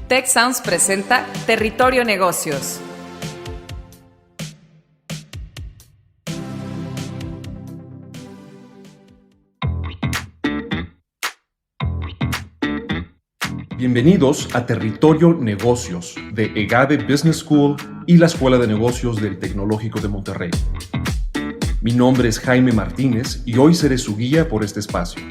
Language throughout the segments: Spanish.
Tech Sounds presenta Territorio Negocios. Bienvenidos a Territorio Negocios de EGADE Business School y la Escuela de Negocios del Tecnológico de Monterrey. Mi nombre es Jaime Martínez y hoy seré su guía por este espacio.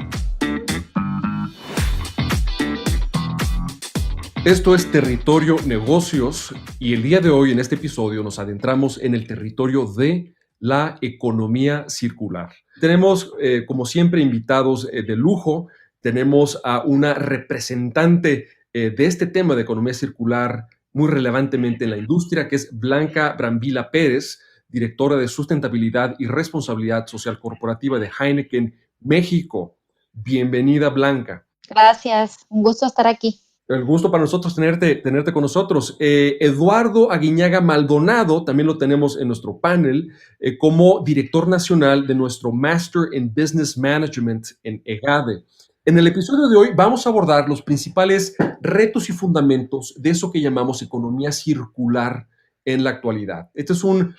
Esto es Territorio Negocios y el día de hoy en este episodio nos adentramos en el territorio de la economía circular. Tenemos, como siempre, invitados de lujo. Tenemos a una representante de este tema de economía circular muy relevantemente en la industria, que es Blanca Brambila Pérez, directora de Sustentabilidad y Responsabilidad Social Corporativa de Heineken México. Bienvenida, Blanca. Gracias, un gusto estar aquí. El gusto para nosotros tenerte con nosotros. Eduardo Aguiñaga Maldonado, también lo tenemos en nuestro panel, como director nacional de nuestro Master in Business Management en EGADE. En el episodio de hoy vamos a abordar los principales retos y fundamentos de eso que llamamos economía circular en la actualidad. Este es un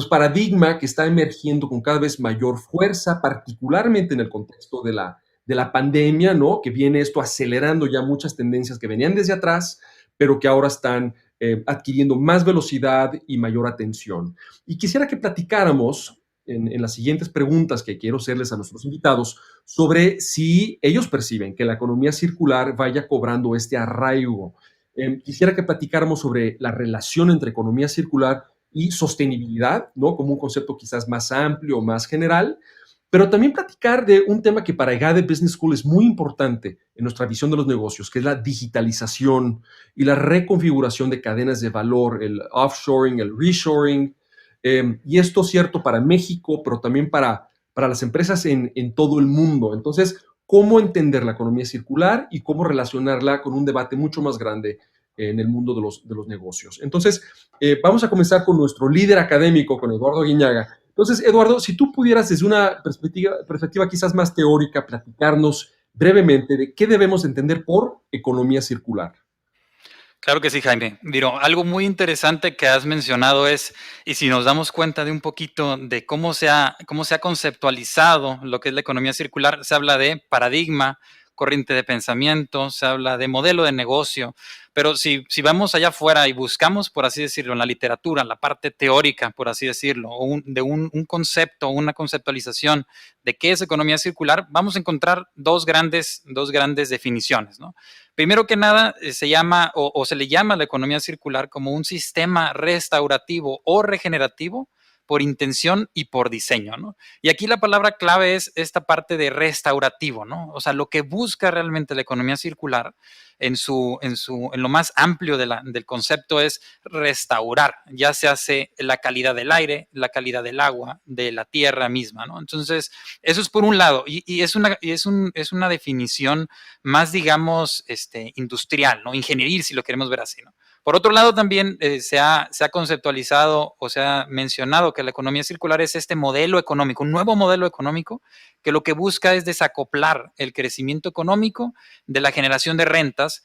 paradigma que está emergiendo con cada vez mayor fuerza, particularmente en el contexto de la pandemia, ¿no? Que viene esto acelerando ya muchas tendencias que venían desde atrás, pero que ahora están adquiriendo más velocidad y mayor atención. Y quisiera que platicáramos en las siguientes preguntas que quiero hacerles a nuestros invitados sobre si ellos perciben que la economía circular vaya cobrando este arraigo. Quisiera que platicáramos sobre la relación entre economía circular y sostenibilidad, ¿no? Como un concepto quizás más amplio, más general, pero también platicar de un tema que para EGADE Business School es muy importante en nuestra visión de los negocios, que es la digitalización y la reconfiguración de cadenas de valor, el offshoring, el reshoring. Y esto es cierto para México, pero también para las empresas en todo el mundo. Entonces, ¿cómo entender la economía circular y cómo relacionarla con un debate mucho más grande en el mundo de los negocios? Entonces, vamos a comenzar con nuestro líder académico, con Eduardo Aguiñaga. Entonces, Eduardo, si tú pudieras desde una perspectiva quizás más teórica platicarnos brevemente de qué debemos entender por economía circular. Claro que sí, Jaime. Mira, algo muy interesante que has mencionado es, y si nos damos cuenta de un poquito de cómo se ha conceptualizado lo que es la economía circular, se habla de paradigma, corriente de pensamiento, se habla de modelo de negocio, pero si vamos allá afuera y buscamos, por así decirlo, en la literatura, la parte teórica, por así decirlo, de un concepto, una conceptualización de qué es economía circular, vamos a encontrar dos grandes definiciones, ¿no? Primero que nada, se llama o se le llama la economía circular como un sistema restaurativo o regenerativo por intención y por diseño, ¿no? Y aquí la palabra clave es esta parte de restaurativo, ¿no? O sea, lo que busca realmente la economía circular en lo más amplio del concepto es restaurar, ya se hace la calidad del aire, la calidad del agua, de la tierra misma, ¿no? Entonces, eso es por un lado, y es una definición más, digamos, industrial, ¿no? Ingenieril, si lo queremos ver así, ¿no? Por otro lado, también se ha conceptualizado o se ha mencionado que la economía circular es este modelo económico, un nuevo modelo económico que lo que busca es desacoplar el crecimiento económico de la generación de rentas,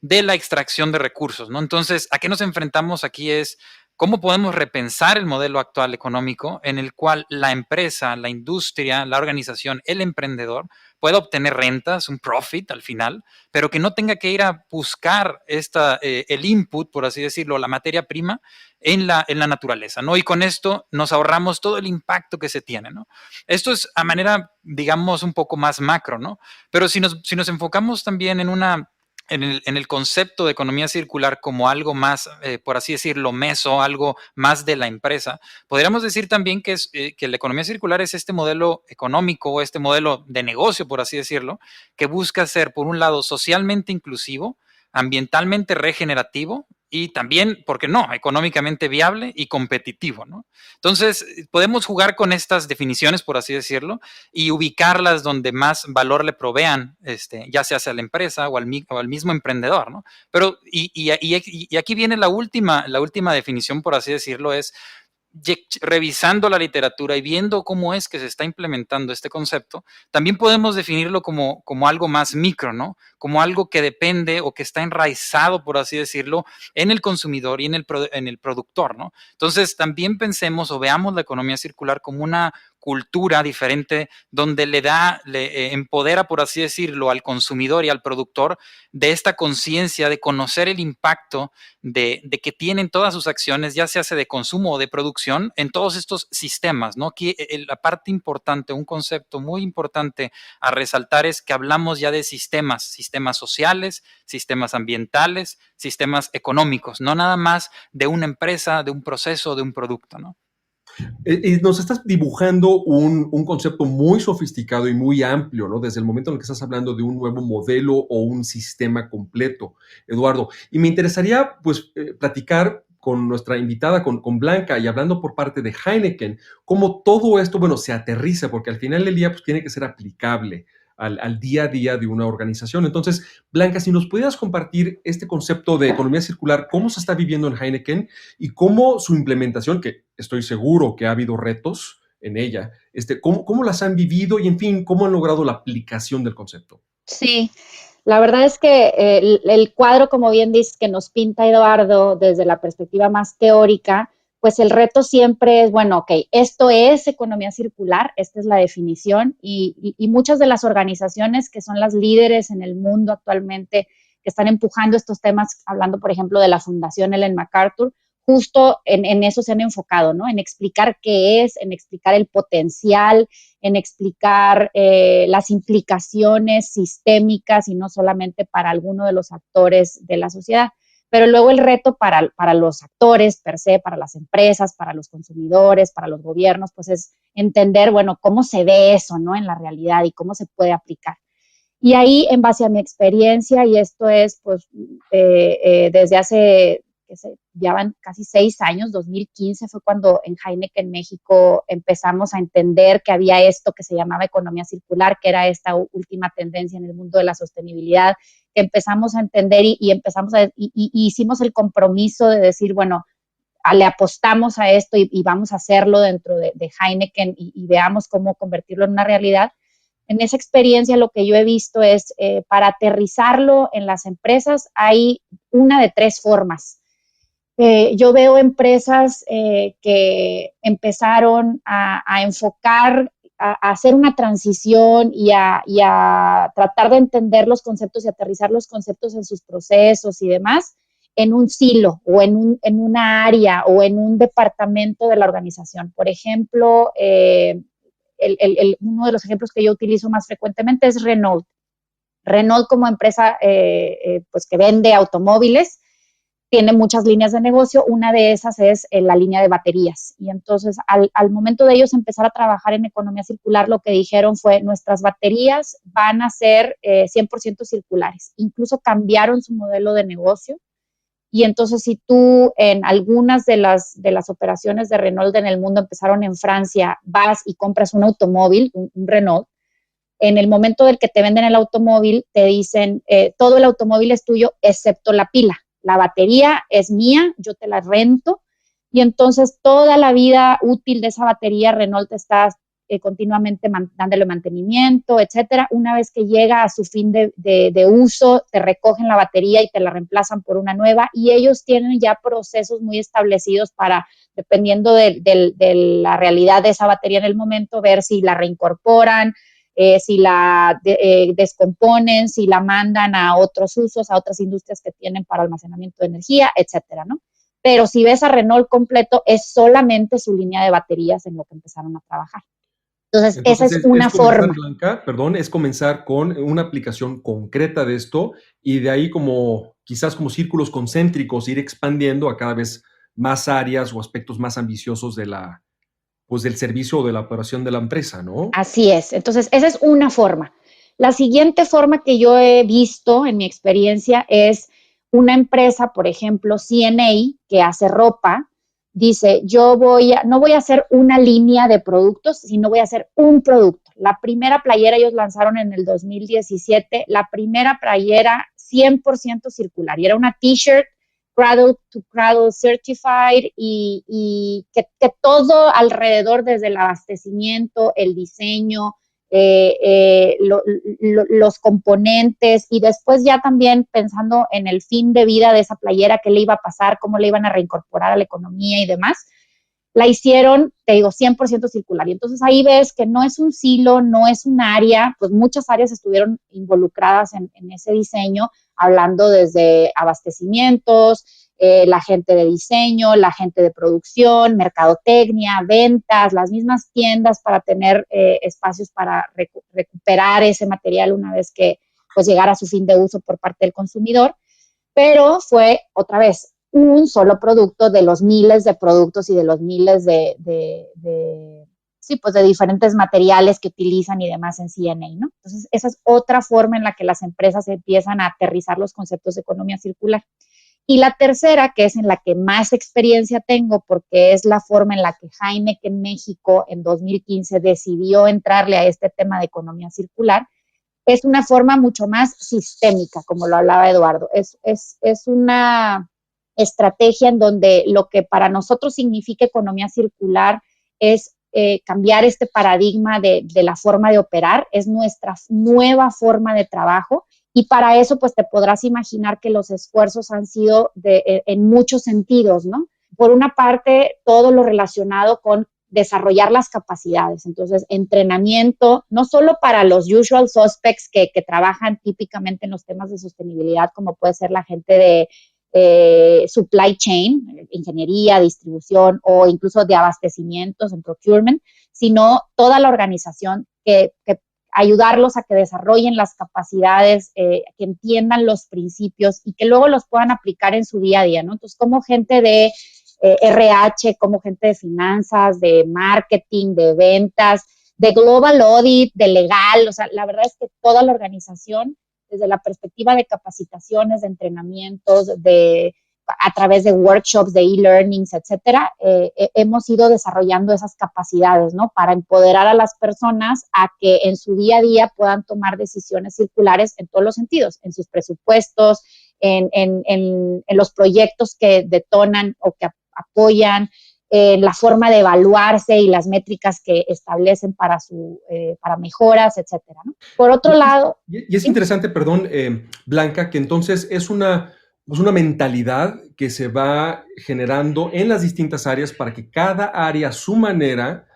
de la extracción de recursos, ¿no? Entonces, ¿a qué nos enfrentamos aquí? Es cómo podemos repensar el modelo actual económico en el cual la empresa, la industria, la organización, el emprendedor pueda obtener rentas, un profit al final, pero que no tenga que ir a buscar el input, por así decirlo, la materia prima en la naturaleza, ¿no? Y con esto nos ahorramos todo el impacto que se tiene, ¿no? Esto es a manera, digamos, un poco más macro, ¿no? Pero si nos enfocamos también en el concepto de economía circular como algo más, por así decirlo, meso, algo más de la empresa, podríamos decir también que la economía circular es este modelo económico o este modelo de negocio, por así decirlo, que busca ser, por un lado, socialmente inclusivo, ambientalmente regenerativo y también, ¿por qué no?, económicamente viable y competitivo, ¿no? Entonces, podemos jugar con estas definiciones, por así decirlo, y ubicarlas donde más valor le provean, ya sea a la empresa o al mismo emprendedor, ¿no? Pero, y aquí viene la última definición, por así decirlo, es revisando la literatura y viendo cómo es que se está implementando este concepto, también podemos definirlo como algo más micro, ¿no? Como algo que depende o que está enraizado, por así decirlo, en el consumidor y en el productor, ¿no? Entonces, también pensemos o veamos la economía circular como una cultura diferente donde le empodera, por así decirlo, al consumidor y al productor de esta conciencia de conocer el impacto de que tienen todas sus acciones, ya sea de consumo o de producción, en todos estos sistemas, ¿no? Aquí la parte importante, un concepto muy importante a resaltar es que hablamos ya de sistemas sociales, sistemas ambientales, sistemas económicos, no nada más de una empresa, de un proceso, de un producto, ¿no? Nos estás dibujando un concepto muy sofisticado y muy amplio, ¿no? Desde el momento en el que estás hablando de un nuevo modelo o un sistema completo, Eduardo. Y me interesaría, pues, platicar con nuestra invitada, con Blanca, y hablando por parte de Heineken, cómo todo esto, bueno, se aterriza, porque al final del día, pues, tiene que ser aplicable al día a día de una organización. Entonces, Blanca, si nos pudieras compartir este concepto de economía circular, cómo se está viviendo en Heineken y cómo su implementación, que estoy seguro que ha habido retos en ella, cómo las han vivido y, en fin, cómo han logrado la aplicación del concepto. Sí, la verdad es que el cuadro, como bien dices, que nos pinta Eduardo desde la perspectiva más teórica, pues el reto siempre es, bueno, ok, esto es economía circular, esta es la definición, y muchas de las organizaciones que son las líderes en el mundo actualmente, que están empujando estos temas, hablando, por ejemplo, de la Fundación Ellen MacArthur, justo en eso se han enfocado, ¿no? En explicar qué es, en explicar el potencial, en explicar las implicaciones sistémicas y no solamente para alguno de los actores de la sociedad. Pero luego el reto para los actores per se, para las empresas, para los consumidores, para los gobiernos, pues es entender, bueno, cómo se ve eso, ¿no? En la realidad y cómo se puede aplicar. Y ahí, en base a mi experiencia, y esto es, pues, desde hace, ya van casi 6 años, 2015 fue cuando en Heineken México empezamos a entender que había esto que se llamaba economía circular, que era esta última tendencia en el mundo de la sostenibilidad, que empezamos a entender y hicimos el compromiso de decir, bueno, le apostamos a esto y vamos a hacerlo dentro de Heineken y veamos cómo convertirlo en una realidad. En esa experiencia lo que yo he visto es, para aterrizarlo en las empresas hay una de 3 formas. Yo veo empresas que empezaron a enfocar, a hacer una transición y a tratar de entender los conceptos y aterrizar los conceptos en sus procesos y demás en un silo o en una área o en un departamento de la organización. Por ejemplo, uno de los ejemplos que yo utilizo más frecuentemente es Renault. Renault como empresa pues que vende automóviles, tiene muchas líneas de negocio, una de esas es la línea de baterías. Y entonces, al momento de ellos empezar a trabajar en economía circular, lo que dijeron fue, nuestras baterías van a ser 100% circulares. Incluso cambiaron su modelo de negocio. Y entonces, si tú en algunas de las operaciones de Renault en el mundo empezaron en Francia, vas y compras un automóvil, un Renault, en el momento del que te venden el automóvil, te dicen, todo el automóvil es tuyo, excepto la pila. La batería es mía, yo te la rento, y entonces toda la vida útil de esa batería, Renault está continuamente dándole mantenimiento, etcétera. Una vez que llega a su fin de uso, te recogen la batería y te la reemplazan por una nueva, y ellos tienen ya procesos muy establecidos para, dependiendo de la realidad de esa batería en el momento, ver si la reincorporan, si la descomponen, si la mandan a otros usos, a otras industrias que tienen para almacenamiento de energía, etcétera, ¿no? Pero si ves a Renault completo, es solamente su línea de baterías en lo que empezaron a trabajar. Entonces esa es una forma. Blanca, perdón, es comenzar con una aplicación concreta de esto y de ahí quizás como círculos concéntricos ir expandiendo a cada vez más áreas o aspectos más ambiciosos del servicio o de la operación de la empresa, ¿no? Así es. Entonces, esa es una forma. La siguiente forma que yo he visto en mi experiencia es una empresa, por ejemplo, C&A, que hace ropa, dice, no voy a hacer una línea de productos, sino voy a hacer un producto. La primera playera ellos lanzaron en el 2017, la primera playera 100% circular, y era una t-shirt Cradle to Cradle Certified y que todo alrededor, desde el abastecimiento, el diseño, los componentes y después ya también pensando en el fin de vida de esa playera, qué le iba a pasar, cómo le iban a reincorporar a la economía y demás, la hicieron, te digo, 100% circular. Y entonces ahí ves que no es un silo, no es un área, pues muchas áreas estuvieron involucradas en ese diseño, hablando desde abastecimientos, la gente de diseño, la gente de producción, mercadotecnia, ventas, las mismas tiendas para tener espacios para recuperar ese material una vez que pues llegara a su fin de uso por parte del consumidor. Pero fue otra vez un solo producto de los miles de productos y de los miles sí, pues de diferentes materiales que utilizan y demás en CNA, ¿no? Entonces, esa es otra forma en la que las empresas empiezan a aterrizar los conceptos de economía circular. Y la tercera, que es en la que más experiencia tengo, porque es la forma en la que Heineken México en 2015 decidió entrarle a este tema de economía circular, es una forma mucho más sistémica, como lo hablaba Eduardo. Es una estrategia en donde lo que para nosotros significa economía circular es cambiar este paradigma de la forma de operar, es nuestra nueva forma de trabajo. Y para eso, pues te podrás imaginar que los esfuerzos han sido en muchos sentidos, ¿no? Por una parte, todo lo relacionado con desarrollar las capacidades. Entonces, entrenamiento, no solo para los usual suspects que trabajan típicamente en los temas de sostenibilidad, como puede ser la gente de supply chain, ingeniería, distribución o incluso de abastecimientos en procurement, sino toda la organización que ayudarlos a que desarrollen las capacidades, que entiendan los principios y que luego los puedan aplicar en su día a día, ¿no? Entonces, como gente de RH, como gente de finanzas, de marketing, de ventas, de global audit, de legal, o sea, la verdad es que toda la organización, desde la perspectiva de capacitaciones, de entrenamientos, a través de workshops, de e-learnings, etcétera, hemos ido desarrollando esas capacidades, ¿no? Para empoderar a las personas a que en su día a día puedan tomar decisiones circulares en todos los sentidos, en sus presupuestos, en los proyectos que detonan o que apoyan, la forma de evaluarse y las métricas que establecen para mejoras, etcétera, ¿no? Por otro lado... Y es interesante, perdón, Blanca, que entonces es una mentalidad que se va generando en las distintas áreas para que cada área a su manera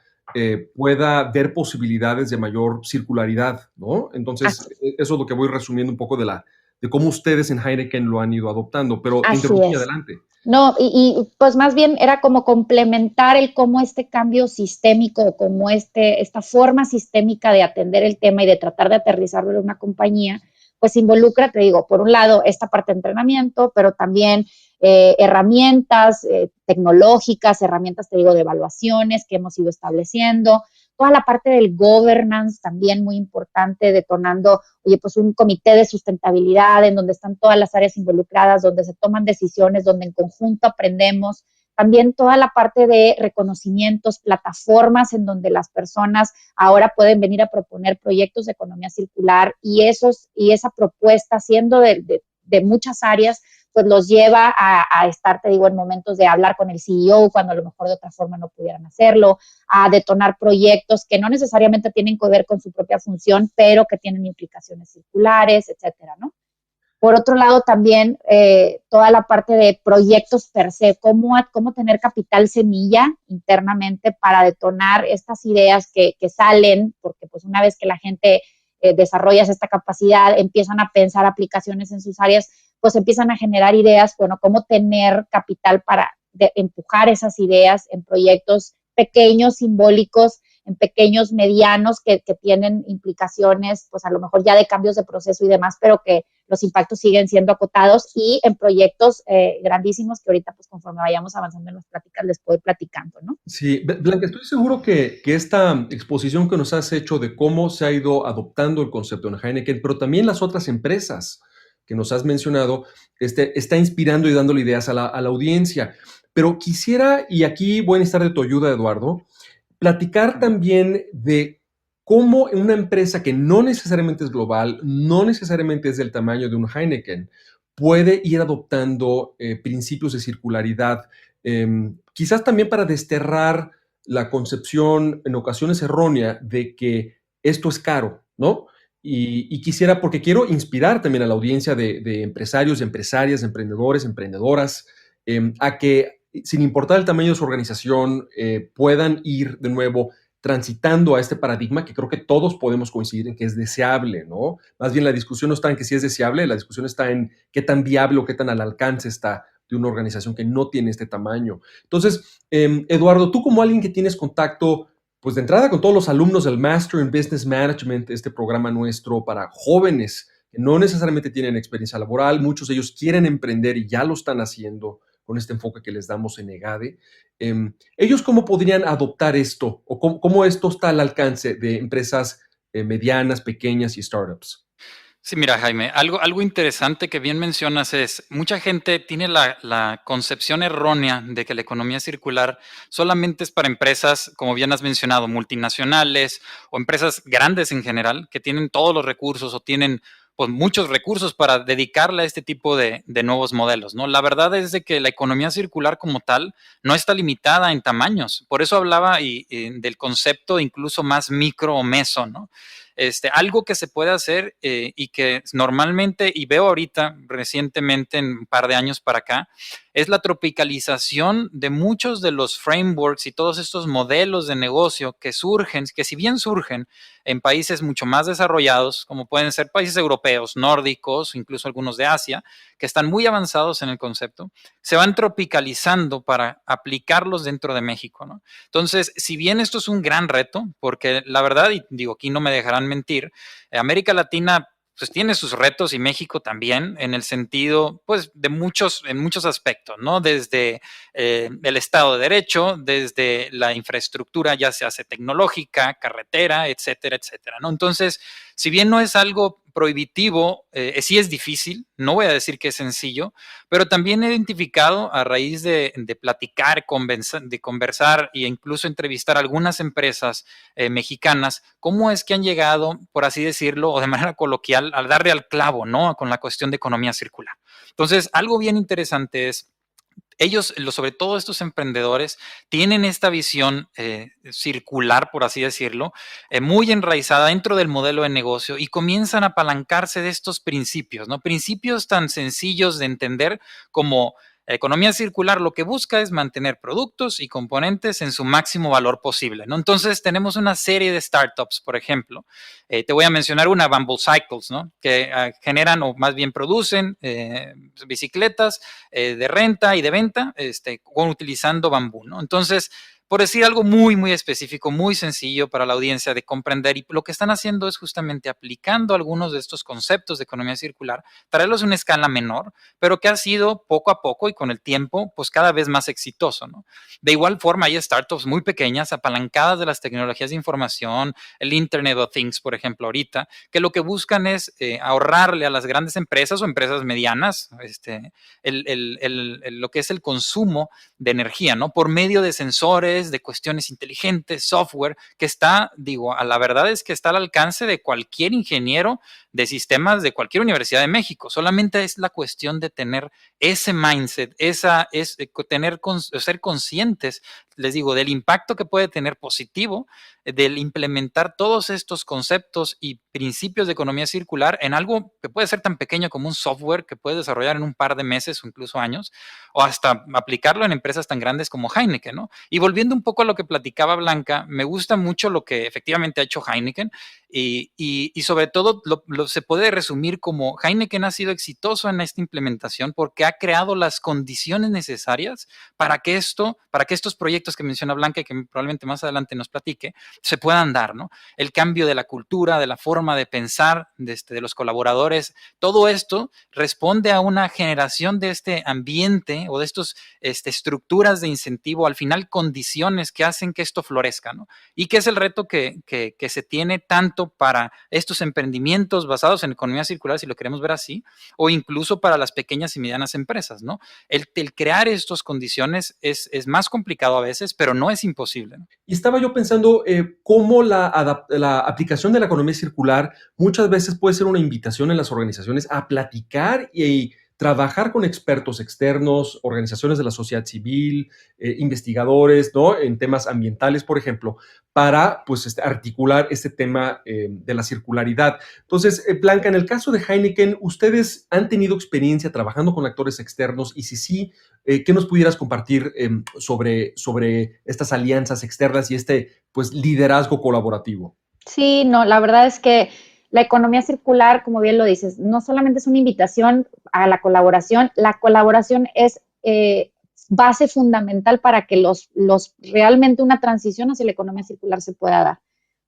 pueda ver posibilidades de mayor circularidad, ¿no? Entonces, eso es lo que voy resumiendo un poco de cómo ustedes en Heineken lo han ido adoptando, pero te interrumpí, adelante. No, y pues más bien era como complementar cómo este cambio sistémico, como esta forma sistémica de atender el tema y de tratar de aterrizarlo en una compañía, pues involucra, te digo, por un lado esta parte de entrenamiento, pero también herramientas tecnológicas, herramientas, te digo, de evaluaciones que hemos ido estableciendo, toda la parte del governance también muy importante, detonando, oye, pues un comité de sustentabilidad en donde están todas las áreas involucradas, donde se toman decisiones, donde en conjunto aprendemos. También toda la parte de reconocimientos, plataformas en donde las personas ahora pueden venir a proponer proyectos de economía circular y esa propuesta, siendo de muchas áreas, pues los lleva a estar, te digo, en momentos de hablar con el CEO cuando a lo mejor de otra forma no pudieran hacerlo, a detonar proyectos que no necesariamente tienen que ver con su propia función, pero que tienen implicaciones circulares, etcétera, ¿no? Por otro lado, también toda la parte de proyectos per se, cómo tener capital semilla internamente para detonar estas ideas que salen, porque pues una vez que la gente desarrolla esta capacidad, empiezan a pensar aplicaciones en sus áreas, pues empiezan a generar ideas, bueno, cómo tener capital para empujar esas ideas en proyectos pequeños, simbólicos, en pequeños, medianos, que tienen implicaciones, pues a lo mejor ya de cambios de proceso y demás, pero que los impactos siguen siendo acotados, y en proyectos grandísimos que ahorita, pues conforme vayamos avanzando en las pláticas, les puedo ir platicando, ¿no? Sí, Blanca, estoy seguro que esta exposición que nos has hecho de cómo se ha ido adoptando el concepto en Heineken, pero también las otras empresas que nos has mencionado, está inspirando y dándole ideas a la audiencia. Pero quisiera, y aquí voy a necesitar de tu ayuda, Eduardo, platicar también de cómo una empresa que no necesariamente es global, no necesariamente es del tamaño de un Heineken, puede ir adoptando principios de circularidad, quizás también para desterrar la concepción en ocasiones errónea de que esto es caro, ¿no? Y quisiera, porque quiero inspirar también a la audiencia de empresarios, de empresarias, de emprendedores, emprendedoras, a que sin importar el tamaño de su organización, puedan ir de nuevo transitando a este paradigma que creo que todos podemos coincidir en que es deseable, ¿no? Más bien la discusión no está en que si es deseable, la discusión está en qué tan viable o qué tan al alcance está de una organización que no tiene este tamaño. Entonces, Eduardo, tú como alguien que tienes contacto, pues de entrada con todos los alumnos del Master in Business Management, este programa nuestro para jóvenes que no necesariamente tienen experiencia laboral, muchos de ellos quieren emprender y ya lo están haciendo con este enfoque que les damos en EGADE. ¿Ellos cómo podrían adoptar esto o cómo esto está al alcance de empresas medianas, pequeñas y startups? Sí, mira, Jaime, algo interesante que bien mencionas es, mucha gente tiene la concepción errónea de que la economía circular solamente es para empresas, como bien has mencionado, multinacionales o empresas grandes en general, que tienen todos los recursos o tienen pues, muchos recursos para dedicarle a este tipo de nuevos modelos, ¿no? La verdad es de que la economía circular como tal no está limitada en tamaños. Por eso hablaba del concepto incluso más micro o meso, ¿no? Algo que se puede hacer y que normalmente, y veo ahorita recientemente en un par de años para acá, es la tropicalización de muchos de los frameworks y todos estos modelos de negocio que surgen, que si bien surgen en países mucho más desarrollados, como pueden ser países europeos, nórdicos, incluso algunos de Asia, que están muy avanzados en el concepto, se van tropicalizando para aplicarlos dentro de México, ¿no? Entonces, si bien esto es un gran reto, porque la verdad, y digo, aquí no me dejarán mentir, América Latina pues tiene sus retos y México también en el sentido pues en muchos aspectos, ¿no? Desde el Estado de Derecho, desde la infraestructura ya se hace tecnológica, carretera, etcétera, etcétera, ¿no? Entonces, si bien no es algo prohibitivo, sí es difícil, no voy a decir que es sencillo, pero también he identificado a raíz de platicar, de conversar e incluso entrevistar a algunas empresas mexicanas, cómo es que han llegado, por así decirlo, o de manera coloquial, a darle al clavo, ¿no? Con la cuestión de economía circular. Entonces, algo bien interesante es ellos, sobre todo estos emprendedores, tienen esta visión circular, por así decirlo, muy enraizada dentro del modelo de negocio y comienzan a apalancarse de estos principios, ¿no? Principios tan sencillos de entender como economía circular lo que busca es mantener productos y componentes en su máximo valor posible, ¿no? Entonces tenemos una serie de startups, por ejemplo, te voy a mencionar una, Bamboo Cycles, ¿no? Que generan o más bien producen bicicletas de renta y de venta utilizando bambú, ¿no? Entonces, por decir algo muy, muy específico, muy sencillo para la audiencia de comprender, y lo que están haciendo es justamente aplicando algunos de estos conceptos de economía circular, traerlos a una escala menor, pero que ha sido poco a poco y con el tiempo, pues cada vez más exitoso, ¿no? De igual forma, hay startups muy pequeñas, apalancadas de las tecnologías de información, el Internet of Things, por ejemplo, ahorita, que lo que buscan es ahorrarle a las grandes empresas o empresas medianas lo que es el consumo de energía, ¿no? Por medio de sensores, de cuestiones inteligentes, software, que está, digo, a la verdad es que está al alcance de cualquier ingeniero de sistemas de cualquier universidad de México. Solamente es la cuestión de tener ese mindset, ser conscientes, les digo, del impacto que puede tener positivo, del implementar todos estos conceptos y principios de economía circular en algo que puede ser tan pequeño como un software que puedes desarrollar en un par de meses o incluso años, o hasta aplicarlo en empresas tan grandes como Heineken, ¿no? Y volviendo un poco a lo que platicaba Blanca, me gusta mucho lo que efectivamente ha hecho Heineken y sobre todo se puede resumir como Heineken ha sido exitoso en esta implementación porque ha creado las condiciones necesarias para que estos proyectos que menciona Blanca y que probablemente más adelante nos platique, se puedan dar, ¿no? El cambio de la cultura, de la forma de pensar de los colaboradores, todo esto responde a una generación de este ambiente o de estos estructuras de incentivo, al final condiciones que hacen que esto florezca, ¿no? Y que es el reto que se tiene tanto para estos emprendimientos basados en economía circular, si lo queremos ver así, o incluso para las pequeñas y medianas empresas, ¿no? El crear estas condiciones es más complicado a veces, pero no es imposible, ¿no? Y estaba yo pensando cómo la aplicación de la economía circular muchas veces puede ser una invitación en las organizaciones a platicar y trabajar con expertos externos, organizaciones de la sociedad civil, investigadores, ¿no? En temas ambientales, por ejemplo, para pues, articular este tema de la circularidad. Entonces, Blanca, en el caso de Heineken, ¿ustedes han tenido experiencia trabajando con actores externos? Y si sí, ¿qué nos pudieras compartir sobre estas alianzas externas y este pues, liderazgo colaborativo? Sí, no, la verdad es que la economía circular, como bien lo dices, no solamente es una invitación a la colaboración es base fundamental para que realmente una transición hacia la economía circular se pueda dar.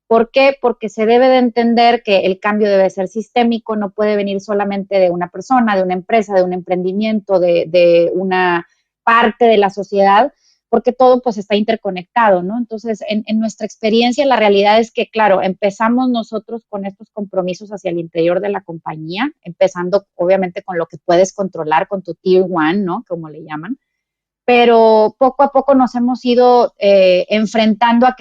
¿Por qué? Porque se debe de entender que el cambio debe ser sistémico, no puede venir solamente de una persona, de una empresa, de un emprendimiento, de una parte de la sociedad, porque todo pues está interconectado, ¿no? Entonces, en nuestra experiencia, la realidad es que, claro, empezamos nosotros con estos compromisos hacia el interior de la compañía, empezando obviamente con lo que puedes controlar, con tu Tier 1, ¿no? Como le llaman, pero poco a poco nos hemos ido enfrentando a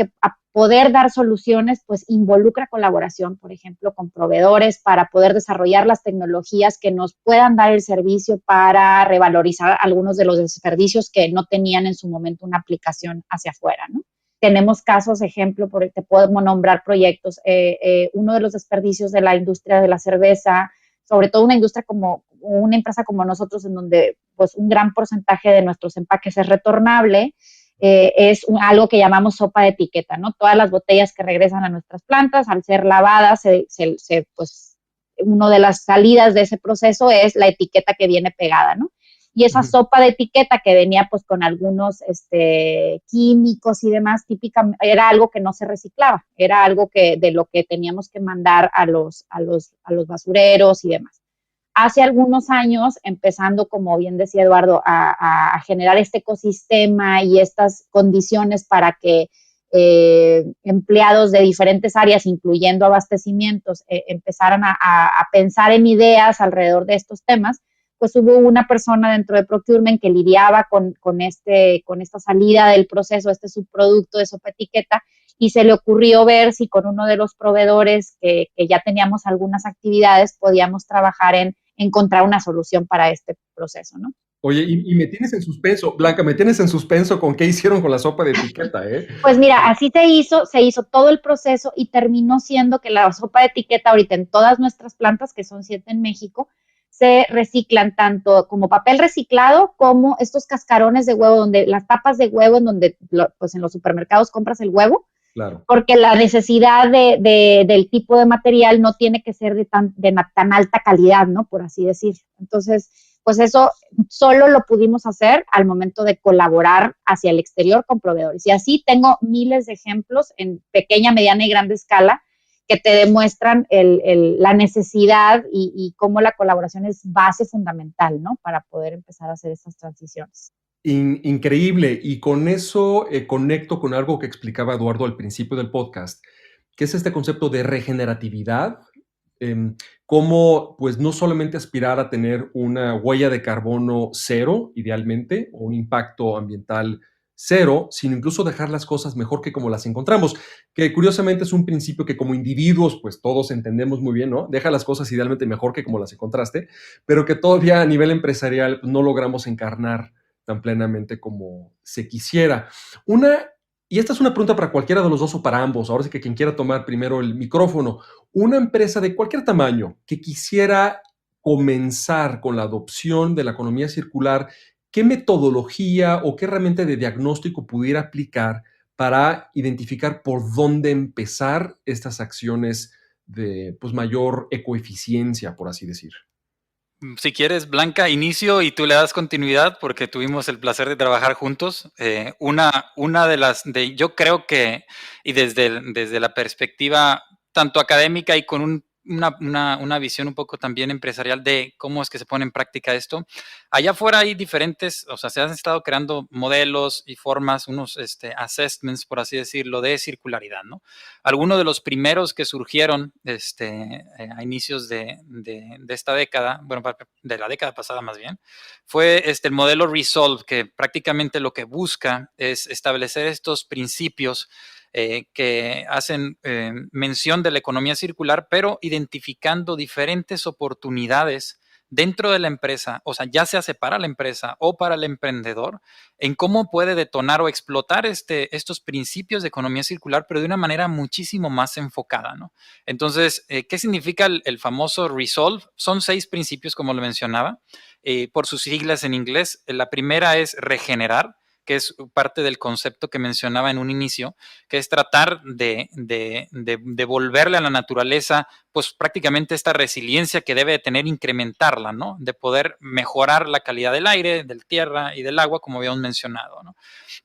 poder dar soluciones, pues involucra colaboración, por ejemplo, con proveedores para poder desarrollar las tecnologías que nos puedan dar el servicio para revalorizar algunos de los desperdicios que no tenían en su momento una aplicación hacia afuera, ¿no? Tenemos casos, ejemplo, te podemos nombrar proyectos. Uno de los desperdicios de la industria de la cerveza, sobre todo una industria como una empresa como nosotros, en donde pues un gran porcentaje de nuestros empaques es retornable, es algo que llamamos sopa de etiqueta, ¿no? Todas las botellas que regresan a nuestras plantas, al ser lavadas, pues, una de las salidas de ese proceso es la etiqueta que viene pegada, ¿no? Y esa sopa de etiqueta que venía pues con algunos químicos y demás, típica, era algo que no se reciclaba, era algo de lo que teníamos que mandar a los basureros y demás. Hace algunos años, empezando, como bien decía Eduardo, a generar este ecosistema y estas condiciones para que empleados de diferentes áreas, incluyendo abastecimientos, empezaran a pensar en ideas alrededor de estos temas, pues hubo una persona dentro de Procurement que lidiaba con esta salida del proceso, este subproducto de sopa etiqueta, y se le ocurrió ver si con uno de los proveedores que ya teníamos algunas actividades podíamos trabajar en encontrar una solución para este proceso, ¿no? Oye, y me tienes en suspenso, Blanca, me tienes en suspenso con qué hicieron con la sopa de etiqueta, ¿eh? Pues mira, así se hizo todo el proceso y terminó siendo que la sopa de etiqueta ahorita en todas nuestras plantas, que son 7 en México, se reciclan tanto como papel reciclado como estos cascarones de huevo, donde las tapas de huevo, en donde pues en los supermercados compras el huevo, Claro. porque la necesidad del tipo de material no tiene que ser de tan alta calidad, ¿no? Por así decirlo. Entonces, pues eso solo lo pudimos hacer al momento de colaborar hacia el exterior con proveedores. Y así tengo miles de ejemplos en pequeña, mediana y grande escala que te demuestran la necesidad y cómo la colaboración es base fundamental, ¿no? Para poder empezar a hacer estas transiciones. Increíble. Y con eso conecto con algo que explicaba Eduardo al principio del podcast, que es este concepto de regeneratividad, cómo pues no solamente aspirar a tener una huella de carbono cero, idealmente, o un impacto ambiental cero, sino incluso dejar las cosas mejor que como las encontramos, que curiosamente es un principio que como individuos pues todos entendemos muy bien, ¿no? Deja las cosas idealmente mejor que como las encontraste, pero que todavía a nivel empresarial no logramos encarnar tan plenamente como se quisiera. Y esta es una pregunta para cualquiera de los dos o para ambos, ahora sí que quien quiera tomar primero el micrófono, una empresa de cualquier tamaño que quisiera comenzar con la adopción de la economía circular, ¿qué metodología o qué herramienta de diagnóstico pudiera aplicar para identificar por dónde empezar estas acciones de pues, mayor ecoeficiencia, por así decir? Si quieres, Blanca, inicio y tú le das continuidad porque tuvimos el placer de trabajar juntos. Una yo creo que, y desde la perspectiva tanto académica y con una visión un poco también empresarial de cómo es que se pone en práctica esto. Allá afuera hay diferentes, o sea, se han estado creando modelos y formas, unos assessments, por así decirlo, de circularidad, ¿no? Algunos de los primeros que surgieron a inicios de esta década, bueno, de la década pasada más bien, fue el modelo Resolve, que prácticamente lo que busca es establecer estos principios que hacen mención de la economía circular, pero identificando diferentes oportunidades dentro de la empresa, o sea, ya se hace para la empresa o para el emprendedor, en cómo puede detonar o explotar estos principios de economía circular, pero de una manera muchísimo más enfocada, ¿no? Entonces, ¿qué significa el famoso Resolve? Son 6 principios, como lo mencionaba, por sus siglas en inglés. La primera es regenerar, que es parte del concepto que mencionaba en un inicio, que es tratar de devolverle a la naturaleza, pues prácticamente esta resiliencia que debe de tener, incrementarla, ¿no? De poder mejorar la calidad del aire, del tierra y del agua, como habíamos mencionado, ¿no?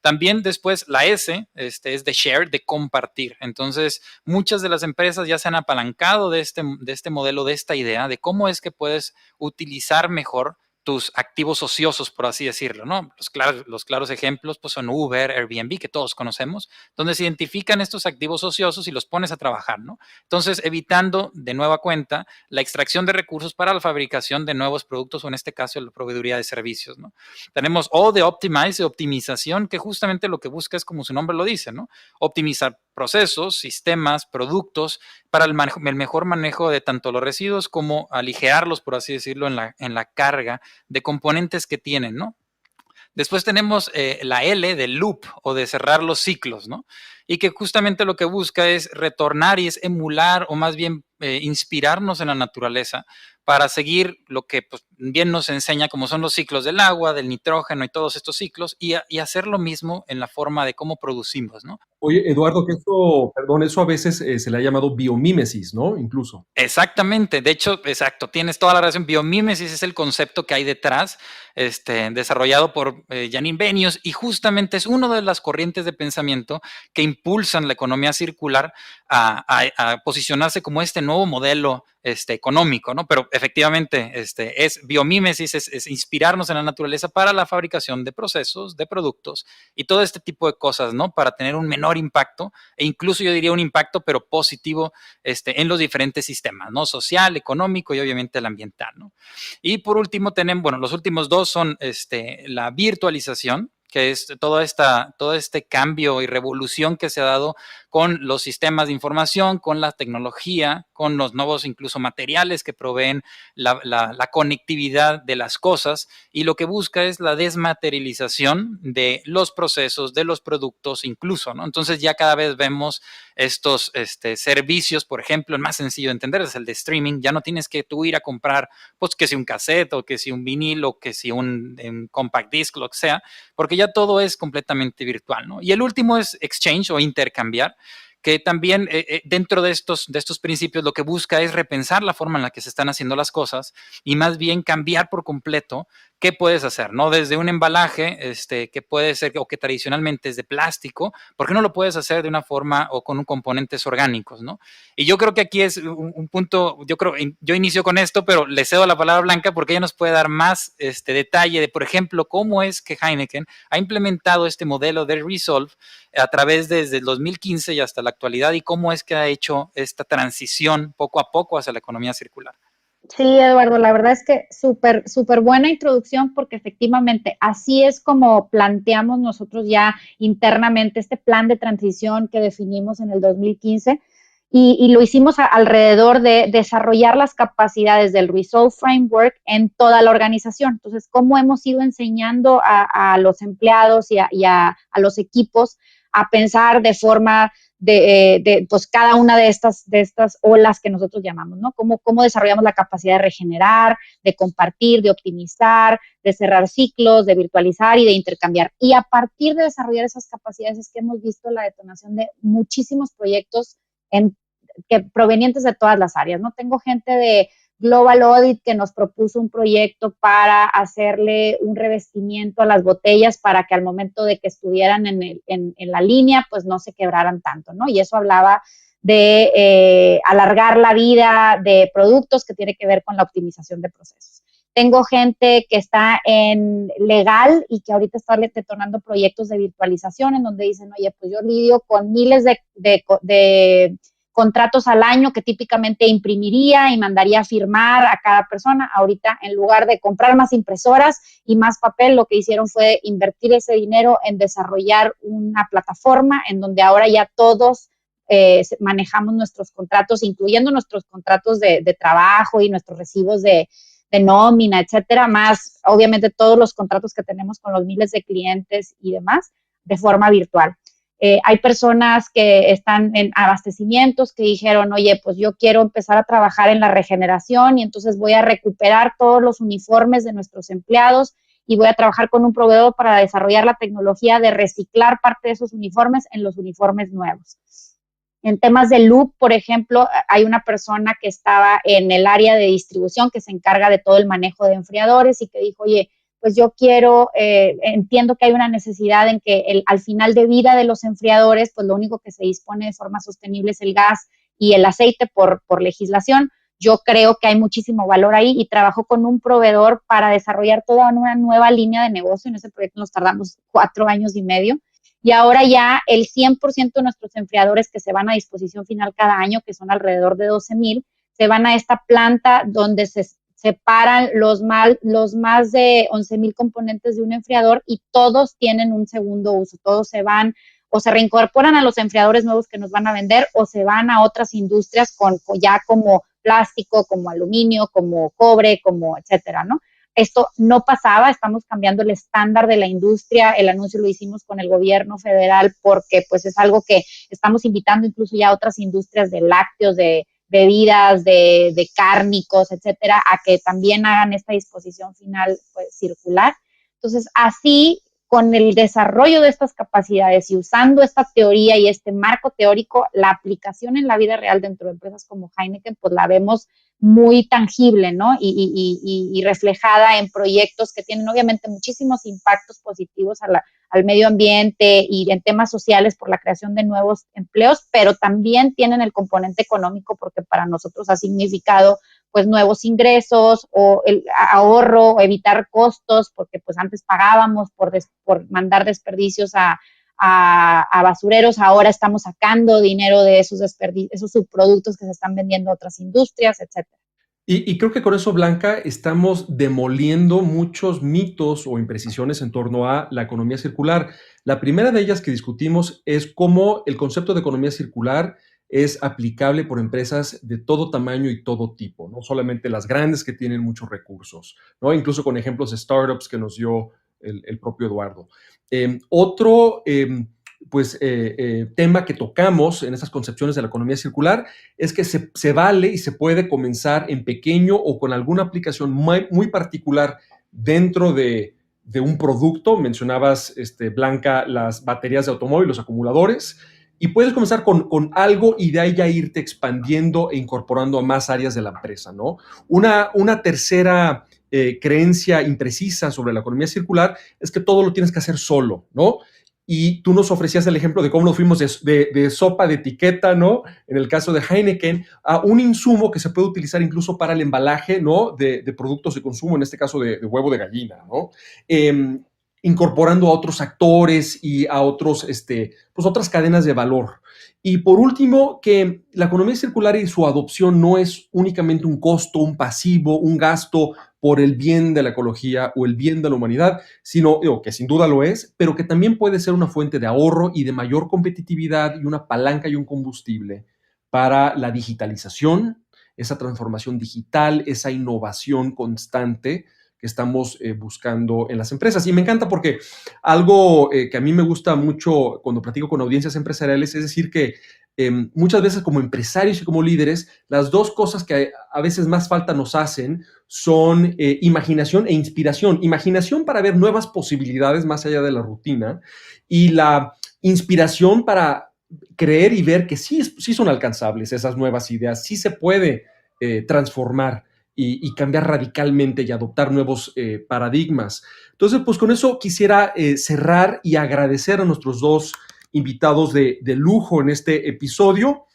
También después la S es de share, de compartir. Entonces, muchas de las empresas ya se han apalancado de este modelo, de esta idea, de cómo es que puedes utilizar mejor tus activos ociosos, por así decirlo, ¿no? Los claros ejemplos pues, son Uber, Airbnb, que todos conocemos, donde se identifican estos activos ociosos y los pones a trabajar, ¿no? Entonces, evitando de nueva cuenta la extracción de recursos para la fabricación de nuevos productos o en este caso la proveeduría de servicios, ¿no? Tenemos O de Optimize, de optimización, que justamente lo que busca es, como su nombre lo dice, ¿no? Optimizar procesos, sistemas, productos para el mejor manejo de tanto los residuos como aligerarlos, por así decirlo, en la carga de componentes que tienen, ¿no? Después tenemos la L de loop o de cerrar los ciclos, ¿no? Y que justamente lo que busca es retornar y es emular o más bien inspirarnos en la naturaleza para seguir lo que pues, bien nos enseña, como son los ciclos del agua, del nitrógeno y todos estos ciclos, y hacer lo mismo en la forma de cómo producimos, ¿no? Oye, Eduardo, que eso, perdón, eso a veces se le ha llamado biomímesis, ¿no? Incluso. Exactamente, de hecho, exacto, tienes toda la razón. Biomímesis es el concepto que hay detrás, desarrollado por Janine Benyus, y justamente es una de las corrientes de pensamiento que impulsan la economía circular a posicionarse como este nuevo modelo económico, ¿no? Pero efectivamente, es biomímesis, es inspirarnos en la naturaleza para la fabricación de procesos, de productos y todo este tipo de cosas, ¿no? Para tener un menor impacto e incluso yo diría un impacto, pero positivo en los diferentes sistemas, ¿no? Social, económico y obviamente el ambiental, ¿no? Y por último tenemos, bueno, los últimos dos son la virtualización, que es todo este cambio y revolución que se ha dado con los sistemas de información, con la tecnología, con los nuevos incluso materiales que proveen la conectividad de las cosas, y lo que busca es la desmaterialización de los procesos, de los productos incluso, ¿no? Entonces ya cada vez vemos estos servicios, por ejemplo, el más sencillo de entender es el de streaming. Ya no tienes que tú ir a comprar, pues que si un cassette o que si un vinilo, que si un compact disc, lo que sea, porque ya todo es completamente virtual, ¿no? Y el último es exchange o intercambiar, que también dentro de estos principios lo que busca es repensar la forma en la que se están haciendo las cosas y más bien cambiar por completo qué puedes hacer, ¿no? Desde un embalaje que puede ser o que tradicionalmente es de plástico, ¿por qué no lo puedes hacer de una forma o con componentes orgánicos, ¿no? Y yo creo que aquí es un punto, yo inicio con esto, pero le cedo la palabra a Blanca porque ella nos puede dar más detalle de, por ejemplo, cómo es que Heineken ha implementado este modelo de Resolve a través desde el 2015 y hasta la actualidad y cómo es que ha hecho esta transición poco a poco hacia la economía circular. Sí, Eduardo, la verdad es que súper buena introducción porque efectivamente así es como planteamos nosotros ya internamente este plan de transición que definimos en el 2015 y lo hicimos alrededor de desarrollar las capacidades del Resolve Framework en toda la organización. Entonces, cómo hemos ido enseñando a los empleados y a los equipos a pensar de forma pues cada una de estas olas que nosotros llamamos, ¿no? Cómo desarrollamos la capacidad de regenerar, de compartir, de optimizar, de cerrar ciclos, de virtualizar y de intercambiar. Y a partir de desarrollar esas capacidades es que hemos visto la detonación de muchísimos proyectos provenientes de todas las áreas, ¿no? Tengo gente de Global Audit que nos propuso un proyecto para hacerle un revestimiento a las botellas para que al momento de que estuvieran en la línea, pues no se quebraran tanto, ¿no? Y eso hablaba de alargar la vida de productos que tiene que ver con la optimización de procesos. Tengo gente que está en legal y que ahorita está detonando proyectos de virtualización en donde dicen, oye, pues yo lidio con miles de contratos al año que típicamente imprimiría y mandaría a firmar a cada persona. Ahorita, en lugar de comprar más impresoras y más papel, lo que hicieron fue invertir ese dinero en desarrollar una plataforma en donde ahora ya todos manejamos nuestros contratos, incluyendo nuestros contratos de trabajo y nuestros recibos de de nómina, etcétera, más obviamente todos los contratos que tenemos con los miles de clientes y demás de forma virtual. Hay personas que están en abastecimientos que dijeron, oye, pues yo quiero empezar a trabajar en la regeneración y entonces voy a recuperar todos los uniformes de nuestros empleados y voy a trabajar con un proveedor para desarrollar la tecnología de reciclar parte de esos uniformes en los uniformes nuevos. En temas de loop, por ejemplo, hay una persona que estaba en el área de distribución que se encarga de todo el manejo de enfriadores y que dijo, oye, pues yo quiero, entiendo que hay una necesidad en que al final de vida de los enfriadores, pues lo único que se dispone de forma sostenible es el gas y el aceite por legislación. Yo creo que hay muchísimo valor ahí y trabajo con un proveedor para desarrollar toda una nueva línea de negocio. En ese proyecto nos tardamos 4 años y medio. Y ahora ya el 100% de nuestros enfriadores que se van a disposición final cada año, que son alrededor de 12,000, se van a esta planta donde se separan los más de 11,000 componentes de un enfriador y todos tienen un segundo uso. Todos se van o se reincorporan a los enfriadores nuevos que nos van a vender o se van a otras industrias ya como plástico, como aluminio, como cobre, como etcétera, ¿no? Esto no pasaba, estamos cambiando el estándar de la industria, el anuncio lo hicimos con el gobierno federal porque pues es algo que estamos invitando incluso ya a otras industrias de lácteos, de bebidas, de cárnicos, etcétera, a que también hagan esta disposición final pues, circular. Entonces, así, con el desarrollo de estas capacidades y usando esta teoría y este marco teórico, la aplicación en la vida real dentro de empresas como Heineken, pues la vemos muy tangible, ¿no? Y reflejada en proyectos que tienen obviamente muchísimos impactos positivos al medio ambiente y en temas sociales por la creación de nuevos empleos, pero también tienen el componente económico porque para nosotros ha significado pues nuevos ingresos o el ahorro o evitar costos porque pues antes pagábamos por mandar desperdicios a basureros, ahora estamos sacando dinero de esos subproductos que se están vendiendo a otras industrias, etcétera. Y creo que con eso, Blanca, estamos demoliendo muchos mitos o imprecisiones en torno a la economía circular. La primera de ellas que discutimos es cómo el concepto de economía circular es aplicable por empresas de todo tamaño y todo tipo, no solamente las grandes que tienen muchos recursos, ¿no? Incluso con ejemplos de startups que nos dio el propio Eduardo. Otro tema que tocamos en estas concepciones de la economía circular es que se vale y se puede comenzar en pequeño o con alguna aplicación muy particular dentro de un producto. Mencionabas, Blanca, las baterías de automóvil, los acumuladores, y puedes comenzar con algo y de ahí ya irte expandiendo e incorporando a más áreas de la empresa, ¿no? Una tercera creencia imprecisa sobre la economía circular es que todo lo tienes que hacer solo, ¿no? Y tú nos ofrecías el ejemplo de cómo nos fuimos de sopa de etiqueta, ¿no? En el caso de Heineken, a un insumo que se puede utilizar incluso para el embalaje, ¿no? De productos de consumo, en este caso de huevo de gallina, ¿no? Incorporando a otros actores y a pues otras cadenas de valor. Y por último, que la economía circular y su adopción no es únicamente un costo, un pasivo, un gasto por el bien de la ecología o el bien de la humanidad, sino que sin duda lo es, pero que también puede ser una fuente de ahorro y de mayor competitividad y una palanca y un combustible para la digitalización, esa transformación digital, esa innovación constante que estamos buscando en las empresas. Y me encanta porque algo que a mí me gusta mucho cuando platico con audiencias empresariales es decir que muchas veces como empresarios y como líderes, las dos cosas que a veces más falta nos hacen son imaginación e inspiración. Imaginación para ver nuevas posibilidades más allá de la rutina y la inspiración para creer y ver que sí son alcanzables esas nuevas ideas, sí se puede transformar y cambiar radicalmente y adoptar nuevos paradigmas. Entonces, pues con eso quisiera cerrar y agradecer a nuestros dos invitados de lujo en este episodio.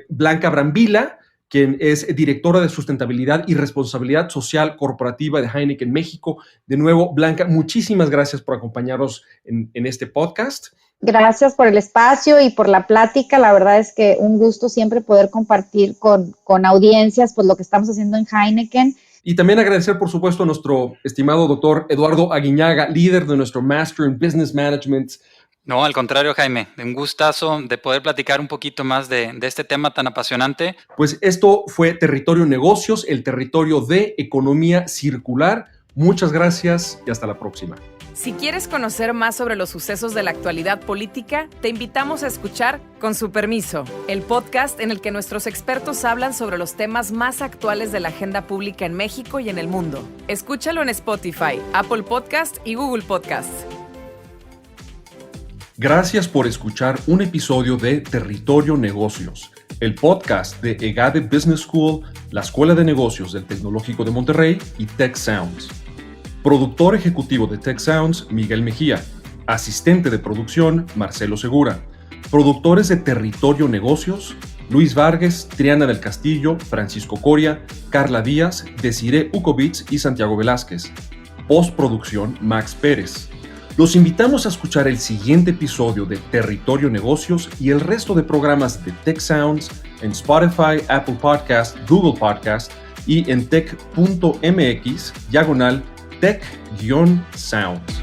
Blanca Brambila, quien es directora de sustentabilidad y responsabilidad social corporativa de Heineken México. De nuevo, Blanca, muchísimas gracias por acompañarnos en este podcast. Gracias por el espacio y por la plática. La verdad es que un gusto siempre poder compartir con audiencias pues, lo que estamos haciendo en Heineken. Y también agradecer, por supuesto, a nuestro estimado doctor Eduardo Aguiñaga, líder de nuestro Master in Business Management, No, al contrario, Jaime, un gustazo de poder platicar un poquito más de este tema tan apasionante. Pues esto fue Territorio Negocios, el territorio de economía circular. Muchas gracias y hasta la próxima. Si quieres conocer más sobre los sucesos de la actualidad política, te invitamos a escuchar Con su permiso, el podcast en el que nuestros expertos hablan sobre los temas más actuales de la agenda pública en México y en el mundo. Escúchalo en Spotify, Apple Podcast y Google Podcast. Gracias por escuchar un episodio de Territorio Negocios, el podcast de EGADE Business School, la Escuela de Negocios del Tecnológico de Monterrey y Tech Sounds. Productor ejecutivo de Tech Sounds, Miguel Mejía. Asistente de producción, Marcelo Segura. Productores de Territorio Negocios, Luis Vargas, Triana del Castillo, Francisco Coria, Carla Díaz, Desiree Ukovitz y Santiago Velázquez. Postproducción, Max Pérez. Los invitamos a escuchar el siguiente episodio de Territorio Negocios y el resto de programas de Tech Sounds en Spotify, Apple Podcast, Google Podcast y en tech.mx/tech-sounds.